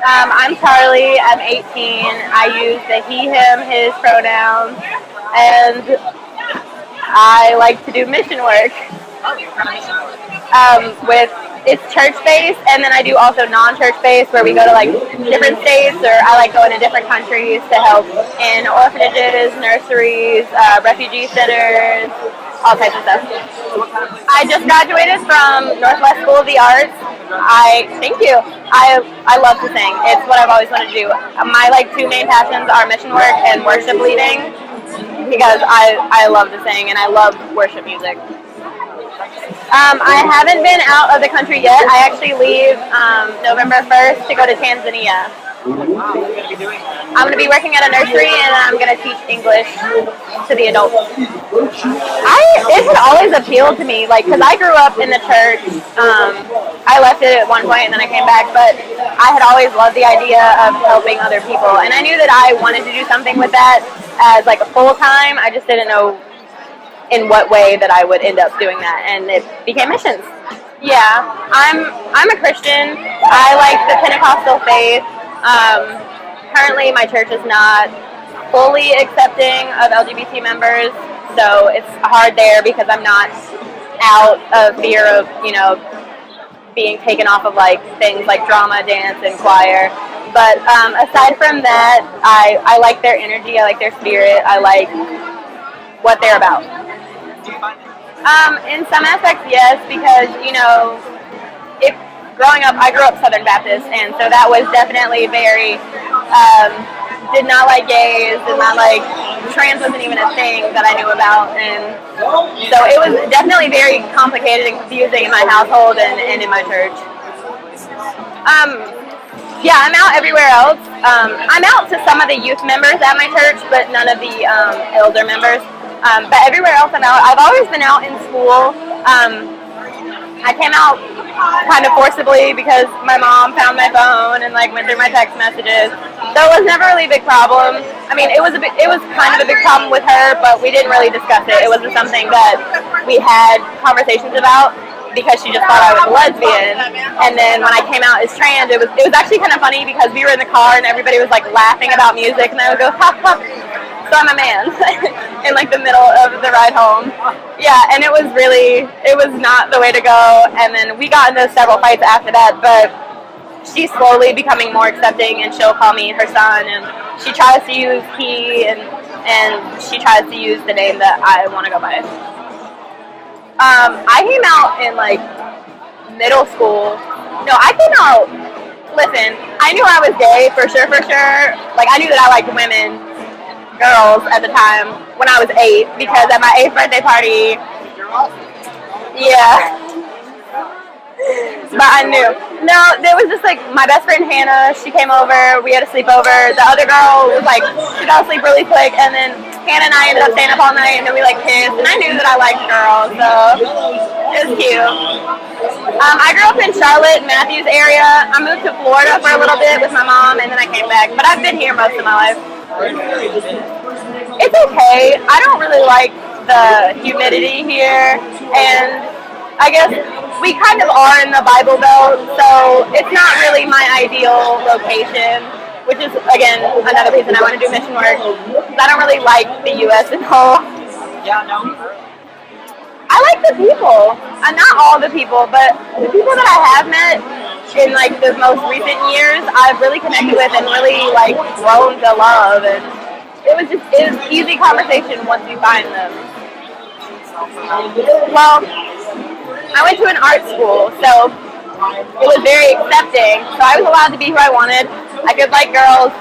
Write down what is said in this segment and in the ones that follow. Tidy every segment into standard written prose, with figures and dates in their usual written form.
I'm Charlie. I'm 18. I use the he, him, his pronouns, and I like to do mission work. With it's church based, and then I do also non-church based, where we go to like different states, or I like going to different countries to help in orphanages, nurseries, refugee centers, all types of stuff. I just graduated from Northwest School of the Arts. Thank you. I love to sing. It's what I've always wanted to do. My like two main passions are mission work and worship leading, because I love to sing and I love worship music. I haven't been out of the country yet. I actually leave November 1st to go to Tanzania. I'm going to be working at a nursery, and I'm going to teach English to the adults. It had always appealed to me, like, because I grew up in the church. I left it at one point, and then I came back, but I had always loved the idea of helping other people, and I knew that I wanted to do something with that as, like, a full-time. I just didn't know in what way that I would end up doing that, and it became missions. Yeah, I'm a Christian. I like the Pentecostal faith. Currently, my church is not fully accepting of LGBT members, so it's hard there because I'm not out of fear of, being taken off of like things like drama, dance, and choir. But aside from that, I like their energy. I like their spirit. I like what they're about. In some aspects, yes, because growing up, I grew up Southern Baptist, and so that was definitely very, did not like gays, did not like, trans wasn't even a thing that I knew about, and so it was definitely very complicated and confusing in my household and in my church. Yeah, I'm out everywhere else. I'm out to some of the youth members at my church, but none of the elder members. But everywhere else I'm out. I've always been out in school. I came out kind of forcibly because my mom found my phone and like went through my text messages. So it was never really a big problem. I mean, it was kind of a big problem with her, but we didn't really discuss it. It wasn't something that we had conversations about because she just thought I was a lesbian. And then when I came out as trans, it was actually kind of funny because we were in the car and everybody was like laughing about music, and I would go, ha ha. So I'm a man in like the middle of the ride home. Yeah, and it was not the way to go. And then we got into several fights after that, but she's slowly becoming more accepting, and she'll call me her son, and she tries to use he, and she tries to use the name that I want to go by. I came out in like middle school. No, I came out, listen, I knew I was gay for sure. Like I knew that I liked women, girls at the time when I was 8, because at my 8th birthday party, yeah, but I knew. No, there was just like my best friend Hannah, she came over, we had a sleepover. The other girl was like, she fell asleep really quick, and then Hannah and I ended up staying up all night, and then we like kissed, and I knew that I liked girls, so it was cute. I grew up in Charlotte, Matthews area. I moved to Florida for a little bit with my mom, and then I came back, but I've been here most of my life. It's okay. I don't really like the humidity here, and I guess we kind of are in the Bible Belt, so it's not really my ideal location, which is, again, another reason I want to do mission work, because I don't really like the U.S. at all. Yeah, no. I like the people. Not all the people, but the people that I have met in like the most recent years, I've really connected with and really like grown to love, and it was easy conversation once you find them. Well, I went to an art school, so it was very accepting. So I was allowed to be who I wanted. I could like girls.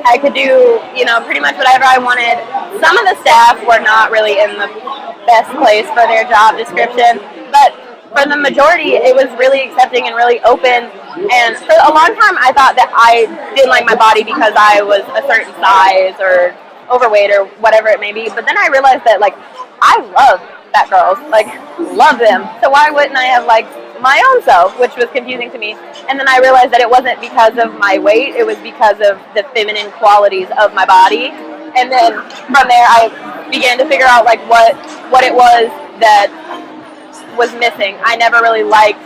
I could do, pretty much whatever I wanted. Some of the staff were not really in the best place for their job description, but for the majority, it was really accepting and really open. And for a long time, I thought that I didn't like my body because I was a certain size or overweight or whatever it may be. But then I realized that, like, I love fat girls, like, love them. So why wouldn't I have liked my own self, which was confusing to me. And then I realized that it wasn't because of my weight, it was because of the feminine qualities of my body. And then from there, I began to figure out, like, what it was that was missing. I never really liked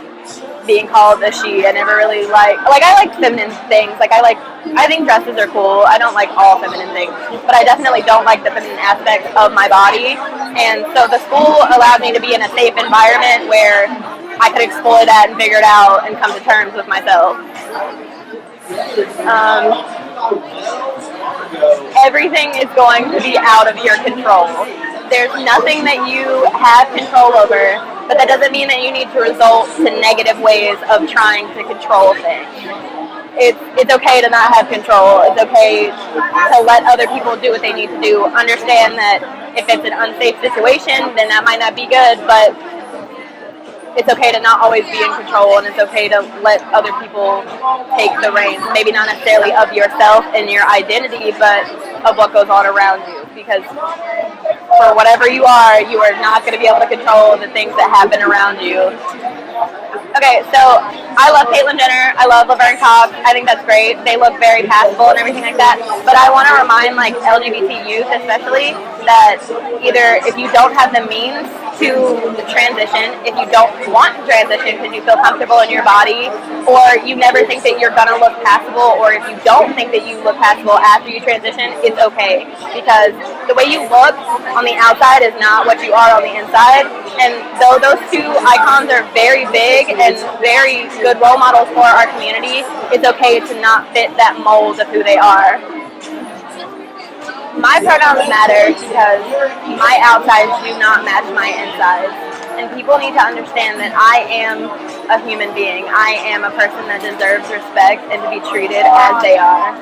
being called a she. I never really I like feminine things. I think dresses are cool. I don't like all feminine things, but I definitely don't like the feminine aspects of my body. And so the school allowed me to be in a safe environment where I could explore that and figure it out and come to terms with myself. Everything is going to be out of your control. There's nothing that you have control over, but that doesn't mean that you need to resort to negative ways of trying to control things. It's okay to not have control. It's okay to let other people do what they need to do. Understand that if it's an unsafe situation, then that might not be good, but it's okay to not always be in control, and it's okay to let other people take the reins. Maybe not necessarily of yourself and your identity, but of what goes on around you. Because for whatever you are not going to be able to control the things that happen around you. Okay, so I love Caitlyn Jenner. I love Laverne Cox. I think that's great. They look very passable and everything like that. But I want to remind LGBT youth especially that either if you don't have the means to transition, if you don't want to transition because you feel comfortable in your body, or you never think that you're going to look passable, or if you don't think that you look passable after you transition, it's okay. Because the way you look on the outside is not what you are on the inside. And though those two icons are very big and very good role models for our community, it's okay to not fit that mold of who they are. My pronouns matter because my outsides do not match my insides. And people need to understand that I am a human being. I am a person that deserves respect and to be treated as they are.